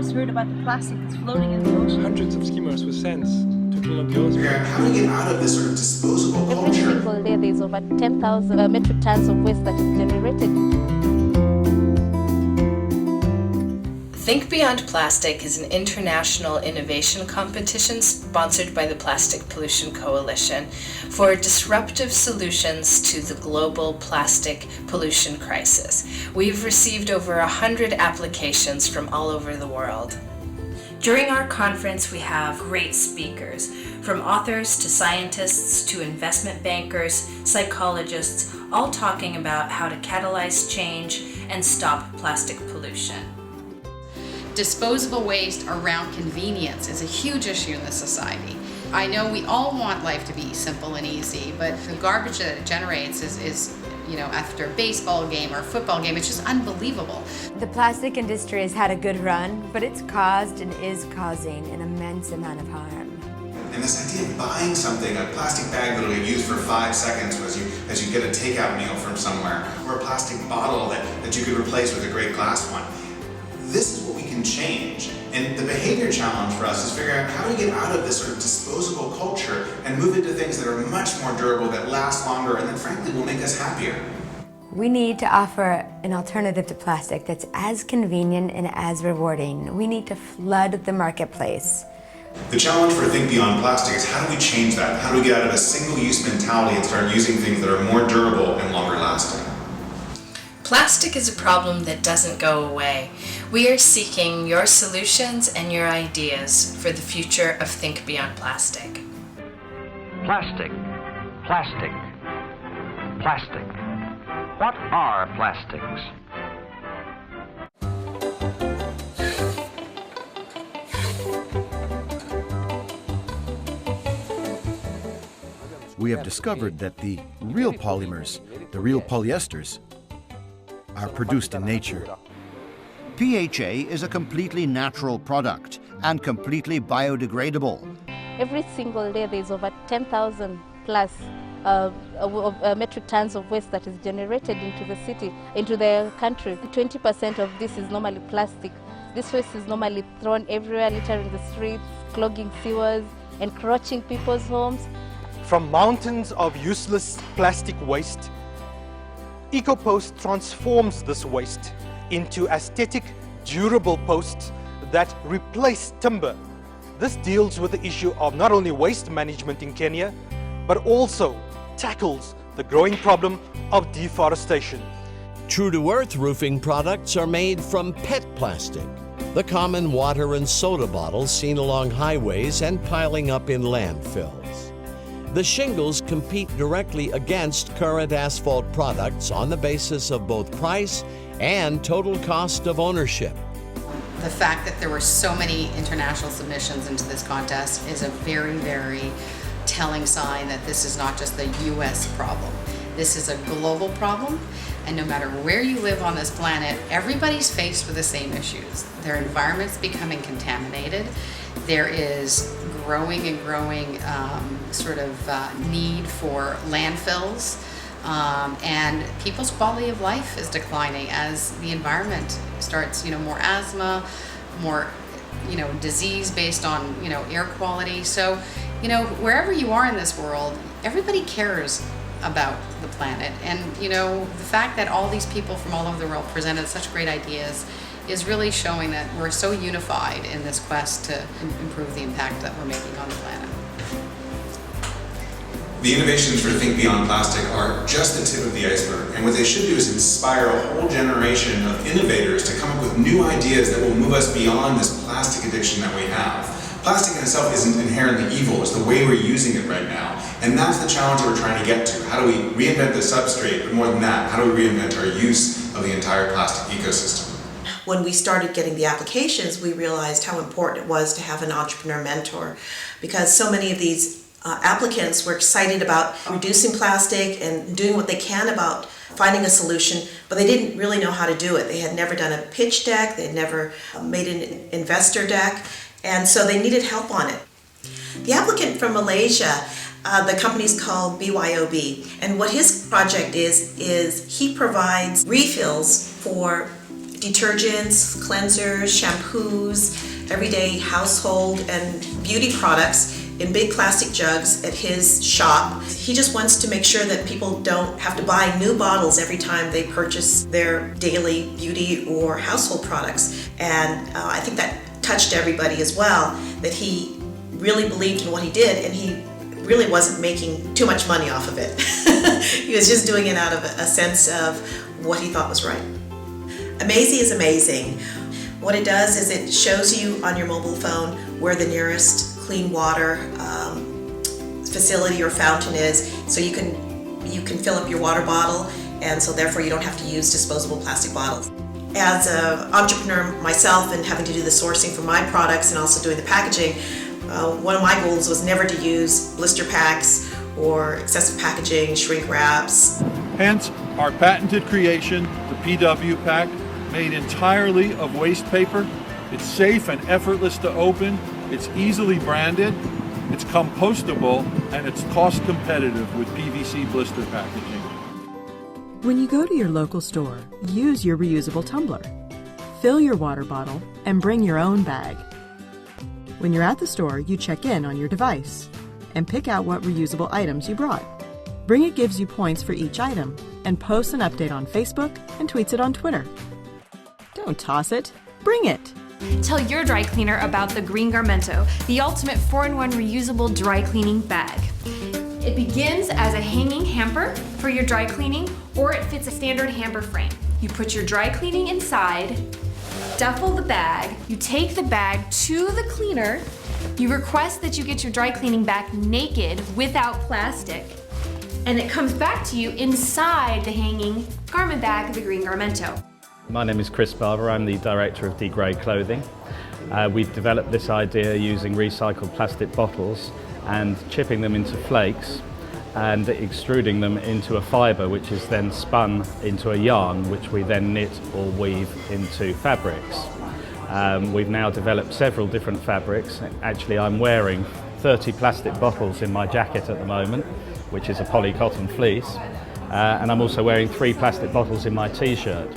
just heard about the plastic that's floating in the ocean. Hundreds of skimmers with sens to clean up the ocean. How do we get out of this sort of disposable Every culture? single day there's over 10,000 metric tons of waste that is generated. Think Beyond Plastic is an international innovation competition sponsored by the Plastic Pollution Coalition for disruptive solutions to the global plastic pollution crisis. We've received over 100 applications from all over the world. During our conference, we have great speakers, from authors to scientists to investment bankers, psychologists, all talking about how to catalyze change and stop plastic pollution. Disposable waste around convenience is a huge issue in this society. I know we all want life to be simple and easy, but the garbage that it generates is after a baseball game or a football game, it's just unbelievable. The plastic industry has had a good run, but it's caused and is causing an immense amount of harm. And this idea of buying something, a plastic bag that'll get used for 5 seconds as you get a takeout meal from somewhere, or a plastic bottle that you could replace with a great glass one. This is what we can change. And the behavior challenge for us is figuring out how do we get out of this sort of disposable culture and move into things that are much more durable, that last longer, and that frankly will make us happier. We need to offer an alternative to plastic that's as convenient and as rewarding. We need to flood the marketplace. The challenge for Think Beyond Plastic is how do we change that? How do we get out of a single-use mentality and start using things that are more durable and longer lasting? Plastic is a problem that doesn't go away. We are seeking your solutions and your ideas for the future of Think Beyond Plastic. Plastic, plastic, plastic. What are plastics? We have discovered that the real polymers, the real polyesters, are produced in nature. PHA is a completely natural product and completely biodegradable. Every single day there's over 10,000 plus metric tons of waste that is generated into the city, into the country. 20% of this is normally plastic. This waste is normally thrown everywhere, littering the streets, clogging sewers, encroaching people's homes. From mountains of useless plastic waste, EcoPost transforms this waste into aesthetic, durable posts that replace timber. This deals with the issue of not only waste management in Kenya, but also tackles the growing problem of deforestation. True to Earth roofing products are made from PET plastic, the common water and soda bottles seen along highways and piling up in landfills. The shingles compete directly against current asphalt products on the basis of both price and total cost of ownership. The fact that there were so many international submissions into this contest is a very, very telling sign that this is not just a US problem. This is a global problem, and no matter where you live on this planet, everybody's faced with the same issues. Their environment's becoming contaminated. There is growing need for landfills, and people's quality of life is declining as the environment starts, more asthma, more, disease based on, air quality. So, wherever you are in this world, everybody cares about the planet. And, the fact that all these people from all over the world presented such great ideas is really showing that we're so unified in this quest to improve the impact that we're making on the planet. The innovations for Think Beyond Plastic are just the tip of the iceberg, and what they should do is inspire a whole generation of innovators to come up with new ideas that will move us beyond this plastic addiction that we have. Plastic in itself isn't inherently evil, it's the way we're using it right now. And that's the challenge that we're trying to get to. How do we reinvent the substrate, but more than that, how do we reinvent our use of the entire plastic ecosystem? When we started getting the applications, we realized how important it was to have an entrepreneur mentor, because so many of these applicants were excited about reducing plastic and doing what they can about finding a solution, but they didn't really know how to do it. They had never done a pitch deck, they had never made an investor deck, and so they needed help on it. The applicant from Malaysia, the company's called BYOB, and what his project is he provides refills for detergents, cleansers, shampoos, everyday household and beauty products in big plastic jugs at his shop. He just wants to make sure that people don't have to buy new bottles every time they purchase their daily beauty or household products. And I think that touched everybody as well, that he really believed in what he did, and he really wasn't making too much money off of it. He was just doing it out of a sense of what he thought was right. Amazy is amazing. What it does is it shows you on your mobile phone where the nearest clean water facility or fountain is, so you can fill up your water bottle, and so therefore you don't have to use disposable plastic bottles. As an entrepreneur myself and having to do the sourcing for my products and also doing the packaging, one of my goals was never to use blister packs or excessive packaging, shrink wraps. Hence, our patented creation, the PW Pack, made entirely of waste paper. It's safe and effortless to open, it's easily branded, it's compostable, and it's cost competitive with PVC blister packaging. When you go to your local store, use your reusable tumbler. Fill your water bottle and bring your own bag. When you're at the store, you check in on your device and pick out what reusable items you brought. Bring It gives you points for each item and posts an update on Facebook and tweets it on Twitter. Don't toss it, bring it. Tell your dry cleaner about the Green Garmento, the ultimate 4-in-1 reusable dry cleaning bag. It begins as a hanging hamper for your dry cleaning, or it fits a standard hamper frame. You put your dry cleaning inside, duffel the bag, you take the bag to the cleaner, you request that you get your dry cleaning back naked without plastic, and it comes back to you inside the hanging garment bag of the Green Garmento. My name is Chris Barber, I'm the director of Degrade Clothing. We've developed this idea using recycled plastic bottles and chipping them into flakes and extruding them into a fibre, which is then spun into a yarn, which we then knit or weave into fabrics. We've now developed several different fabrics. Actually, I'm wearing 30 plastic bottles in my jacket at the moment, which is a polycotton fleece, and I'm also wearing 3 plastic bottles in my t-shirt.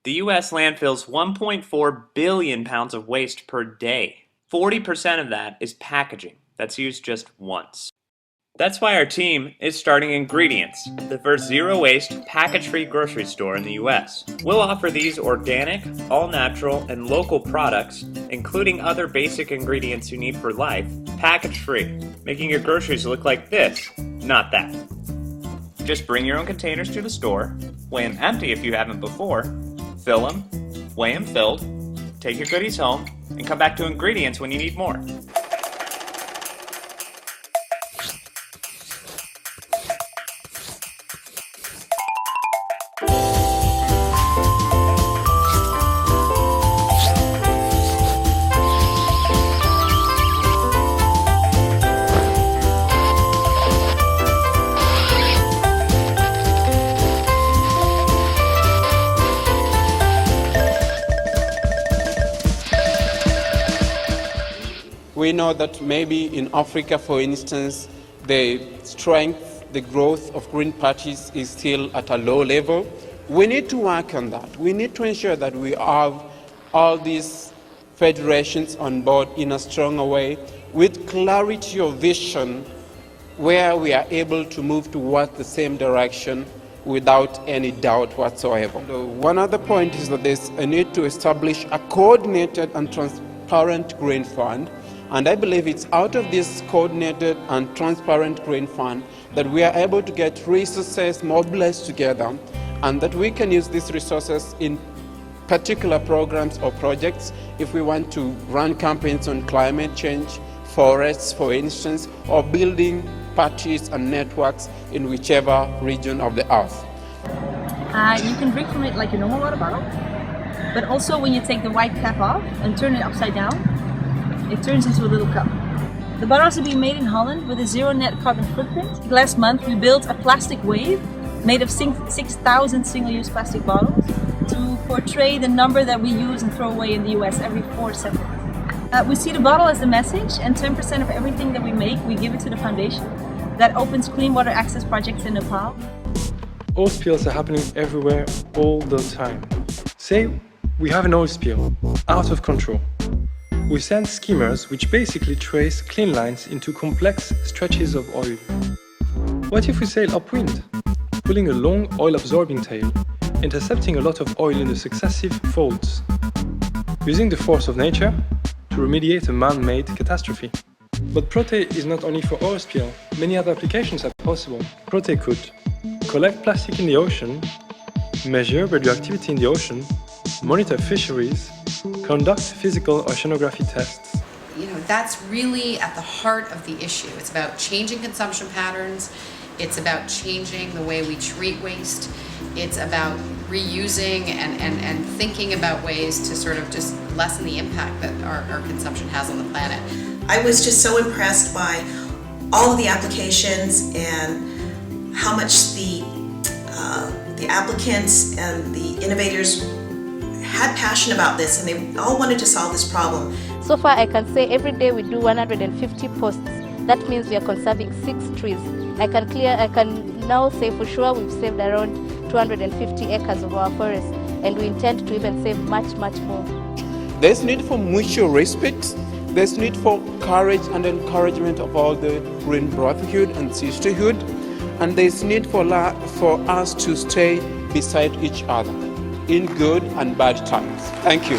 The U.S. landfills 1.4 billion pounds of waste per day. 40% of that is packaging that's used just once. That's why our team is starting Ingredients, the first zero-waste, package-free grocery store in the U.S. We'll offer these organic, all-natural, and local products, including other basic ingredients you need for life, package-free, making your groceries look like this, not that. Just bring your own containers to the store, weigh them empty if you haven't before, fill them, weigh them filled, take your goodies home, and come back to Ingredients when you need more. We know that maybe in Africa, for instance, the strength, the growth of green parties is still at a low level. We need to work on that. We need to ensure that we have all these federations on board in a stronger way with clarity of vision where we are able to move towards the same direction without any doubt whatsoever. One other point is that there's a need to establish a coordinated and transparent green fund. And I believe it's out of this coordinated and transparent green fund that we are able to get resources mobilized together, and that we can use these resources in particular programs or projects if we want to run campaigns on climate change, forests, for instance, or building parties and networks in whichever region of the earth. You can drink from it like a normal water bottle, but also when you take the white cap off and turn it upside down, it turns into a little cup. The bottles are being made in Holland with a zero net carbon footprint. Last month we built a plastic wave made of 6,000 single-use plastic bottles to portray the number that we use and throw away in the US every 4 seconds. We see the bottle as the message, and 10% of everything that we make, we give it to the foundation that opens clean water access projects in Nepal. Oil spills are happening everywhere all the time. Say We have an oil spill, out of control. We send skimmers which basically trace clean lines into complex stretches of oil. What if we sail upwind, pulling a long oil-absorbing tail, intercepting a lot of oil in the successive folds, using the force of nature to remediate a man-made catastrophe? But Prote is not only for oil spill, many other applications are possible. Prote could collect plastic in the ocean, measure radioactivity in the ocean, monitor fisheries, conduct physical oceanography tests. You know, that's really at the heart of the issue. It's about changing consumption patterns. It's about changing the way we treat waste. It's about reusing and thinking about ways to sort of just lessen the impact that our consumption has on the planet. I was just so impressed by all of the applications and how much the applicants and the innovators had passion about this, and they all wanted to solve this problem. So far I can say every day we do 150 posts. That means we are conserving 6 trees. I can now say for sure we've saved around 250 acres of our forest, and we intend to even save much, much more. There's need for mutual respect. There's need for courage and encouragement of all the green brotherhood and sisterhood. And there's need for us to stay beside each other in good and bad times. Thank you.